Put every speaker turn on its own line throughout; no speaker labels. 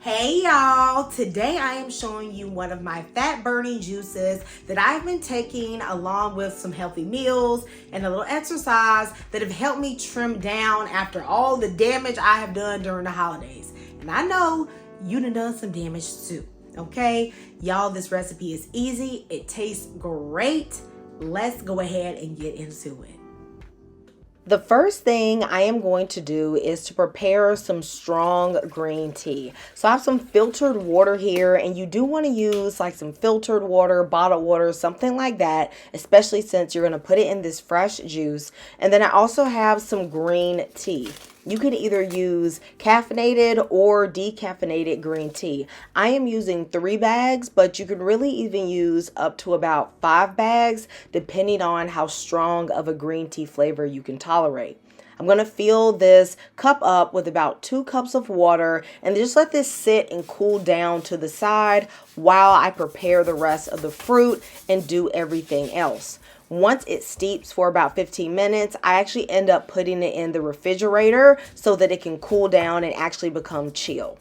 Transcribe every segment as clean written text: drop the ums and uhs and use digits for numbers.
Hey y'all, today I am showing you one of my fat burning juices that I've been taking along with some healthy meals and a little exercise that have helped me trim down after all the damage I have done during the holidays. And I know you done some damage too, okay? Y'all, this recipe is easy, it tastes great. Let's go ahead and get into it. The first thing I am going to do is to prepare some strong green tea. So I have some filtered water here, and you do want to use like some filtered water, bottled water, something like that, especially since you're going to put it in this fresh juice. And then I also have some green tea. You can either use caffeinated or decaffeinated green tea. I am using 3 bags, but you can really even use up to about 5 bags, depending on how strong of a green tea flavor you can tolerate. I'm going to fill this cup up with about 2 cups of water and just let this sit and cool down to the side while I prepare the rest of the fruit and do everything else. Once it steeps for about 15 minutes, I actually end up putting it in the refrigerator so that it can cool down and actually become chill.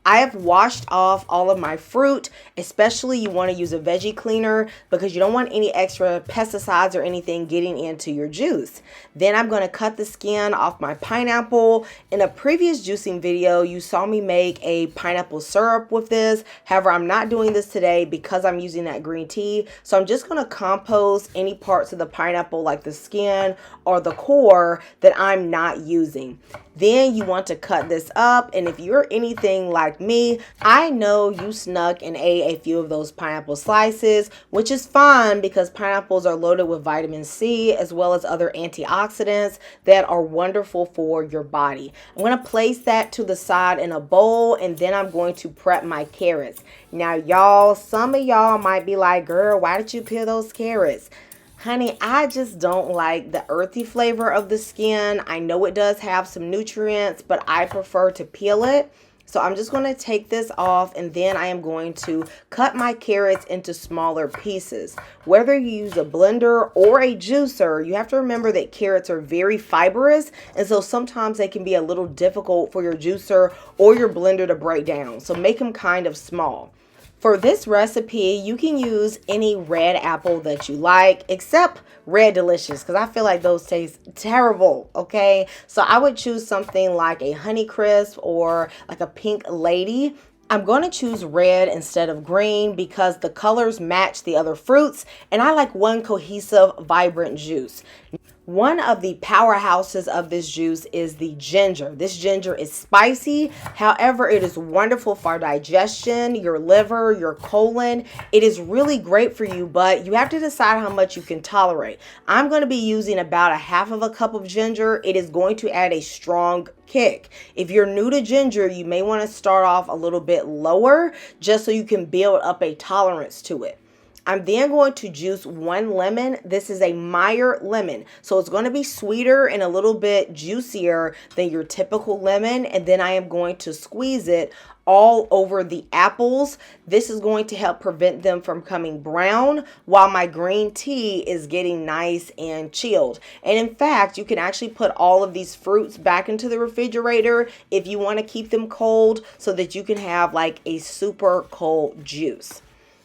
I have washed off all of my fruit, especially you want to use a veggie cleaner because you don't want any extra pesticides or anything getting into your juice. Then I'm going to cut the skin off my pineapple. In a previous juicing video, you saw me make a pineapple syrup with this. However, I'm not doing this today because I'm using that green tea. So I'm just going to compost any parts of the pineapple like the skin or the core that I'm not using. Then you want to cut this up, and if you're anything like me, I know you snuck and ate a few of those pineapple slices, which is fine because pineapples are loaded with vitamin C as well as other antioxidants that are wonderful for your body. I'm going to place that to the side in a bowl, and then I'm going to prep my carrots. Now, y'all, some of y'all might be like, girl, why did you peel those carrots? Honey, I just don't like the earthy flavor of the skin. I know it does have some nutrients, but I prefer to peel it. So I'm just going to take this off, and then I am going to cut my carrots into smaller pieces. Whether you use a blender or a juicer, you have to remember that carrots are very fibrous, and so sometimes they can be a little difficult for your juicer or your blender to break down. So make them kind of small. For this recipe, you can use any red apple that you like, except Red Delicious, because I feel like those taste terrible, okay? So I would choose something like a Honeycrisp or like a Pink Lady. I'm going to choose red instead of green because the colors match the other fruits, and I like one cohesive, vibrant juice. One of the powerhouses of this juice is the ginger. This ginger is spicy. However, it is wonderful for digestion, your liver, your colon. It is really great for you, but you have to decide how much you can tolerate. I'm going to be using about 1/2 cup of ginger. It is going to add a strong kick. If you're new to ginger, you may want to start off a little bit lower just so you can build up a tolerance to it. I'm then going to juice 1 lemon. This is a Meyer lemon, so it's going to be sweeter and a little bit juicier than your typical lemon. And then I am going to squeeze it all over the apples. This is going to help prevent them from becoming brown while my green tea is getting nice and chilled. And in fact, you can actually put all of these fruits back into the refrigerator if you want to keep them cold so that you can have like a super cold juice.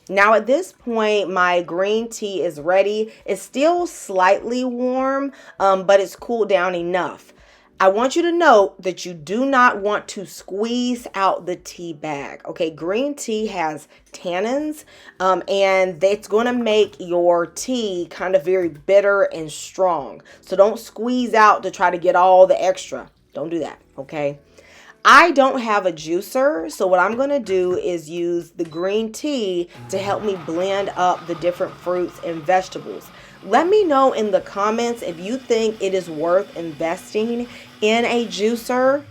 Now at this point, my green tea is ready. It's still slightly warm, but it's cooled down enough. I want you to note that you do not want to squeeze out the tea bag. Okay, green tea has tannins, and it's going to make your tea kind of very bitter and strong. So don't squeeze out to try to get all the extra. Don't do that, okay? I don't have a juicer, so what I'm going to do is use the green tea to help me blend up the different fruits and vegetables. Let me know in the comments if you think it is worth investing in a juicer.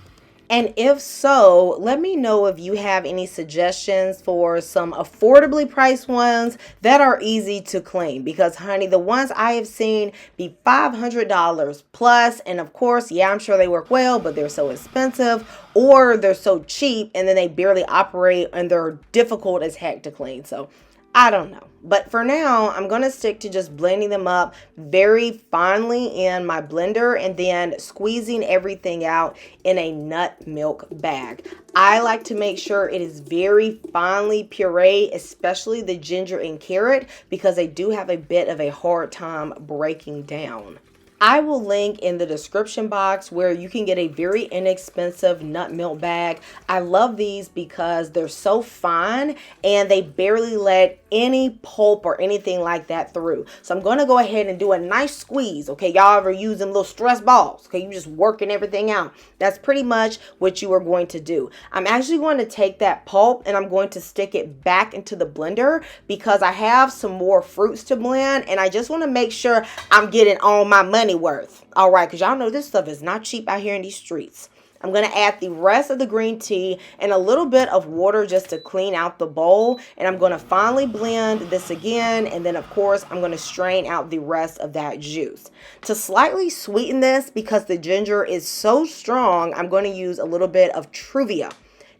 And if so, let me know if you have any suggestions for some affordably priced ones that are easy to clean. Because, honey, the ones I have seen be $500 plus. And of course, yeah, I'm sure they work well, but they're so expensive or they're so cheap and then they barely operate and they're difficult as heck to clean. So I don't know. But for now, I'm going to stick to just blending them up very finely in my blender and then squeezing everything out in a nut milk bag. I like to make sure it is very finely pureed, especially the ginger and carrot, because they do have a bit of a hard time breaking down. I will link in the description box where you can get a very inexpensive nut milk bag. I love these because they're so fine and they barely let any pulp or anything like that through. So I'm going to go ahead and do a nice squeeze. Okay, y'all ever use them little stress balls? Okay, you just working everything out. That's pretty much what you are going to do. I'm actually going to take that pulp and I'm going to stick it back into the blender because I have some more fruits to blend and I just want to make sure I'm getting all my money worth. All right, because y'all know this stuff is not cheap out here in these streets. I'm going to add the rest of the green tea and a little bit of water just to clean out the bowl. And I'm going to finally blend this again. And then, of course, I'm going to strain out the rest of that juice. To slightly sweeten this, because the ginger is so strong, I'm going to use a little bit of Truvia.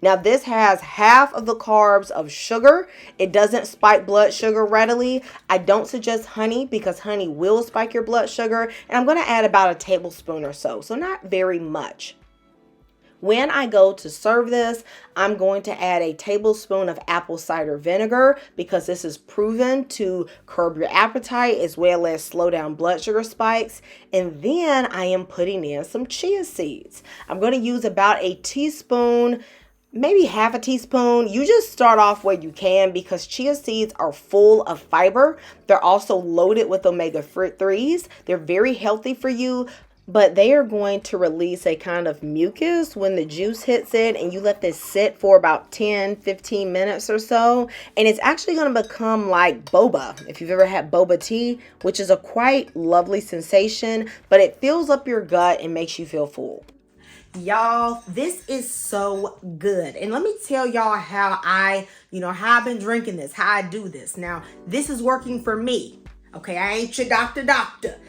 Now, this has half of the carbs of sugar. It doesn't spike blood sugar readily. I don't suggest honey because honey will spike your blood sugar. And I'm going to add about a tablespoon or so not very much. When I go to serve this, I'm going to add a tablespoon of apple cider vinegar because this is proven to curb your appetite as well as slow down blood sugar spikes. And then I am putting in some chia seeds. I'm going to use about a teaspoon, maybe half a teaspoon. You just start off where you can because chia seeds are full of fiber. They're also loaded with omega-3s. They're very healthy for you, but they are going to release a kind of mucus when the juice hits it and you let this sit for about 10-15 minutes or so. And it's actually going to become like boba. If you've ever had boba tea, which is a quite lovely sensation, but it fills up your gut and makes you feel full. Y'all, this is so good. And let me tell y'all how I've been drinking this, how I do this. Now, this is working for me. Okay, I ain't your doctor,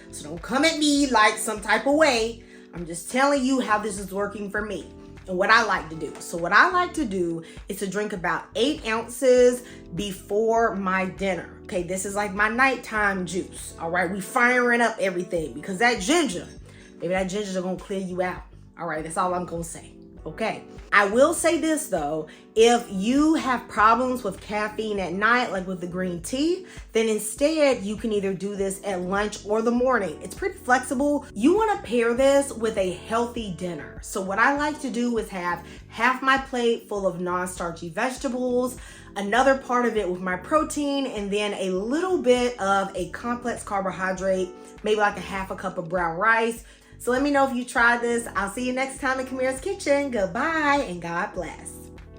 so don't come at me like some type of way. I'm just telling you how this is working for me and what I like to do. So what I like to do is to drink about 8 ounces before my dinner. Okay, this is like my nighttime juice. All right, we firing up everything because that ginger, maybe that ginger's gonna clear you out. All right, that's all I'm gonna say. Okay, I will say this though, if you have problems with caffeine at night, like with the green tea, then instead you can either do this at lunch or the morning. It's pretty flexible. You want to pair this with a healthy dinner. So what I like to do is have half my plate full of non-starchy vegetables, another part of it with my protein, and then a little bit of a complex carbohydrate, maybe like a half a cup of brown rice. So let me know if you tried this. I'll see you next time in Kamira's Kitchen. Goodbye and God bless.